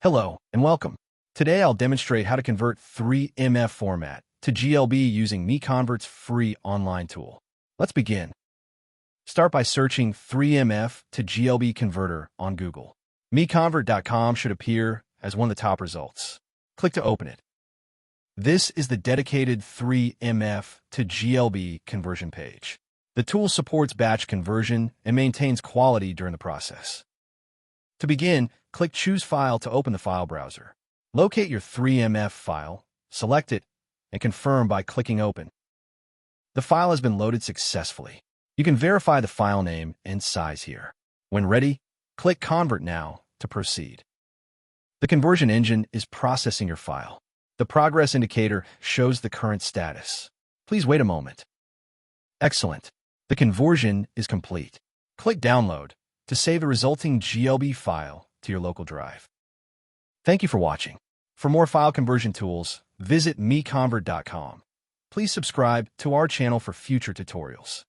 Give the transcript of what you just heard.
Hello and welcome. Today I'll demonstrate how to convert 3MF format to GLB using MiConvert's free online tool. Let's begin. Start by searching 3MF to GLB converter on Google. MiConvert.com should appear as one of the top results. Click to open it. This is the dedicated 3MF to GLB conversion page. The tool supports batch conversion and maintains quality during the process. To begin, click Choose File to open the file browser. Locate your 3MF file, select it, and confirm by clicking Open. The file has been loaded successfully. You can verify the file name and size here. When ready, click Convert Now to proceed. The conversion engine is processing your file. The progress indicator shows the current status. Please wait a moment. Excellent. The conversion is complete. Click Download to save the resulting GLB file to your local drive. Thank you for watching. For more file conversion tools, visit MiConvert.com. Please subscribe to our channel for future tutorials.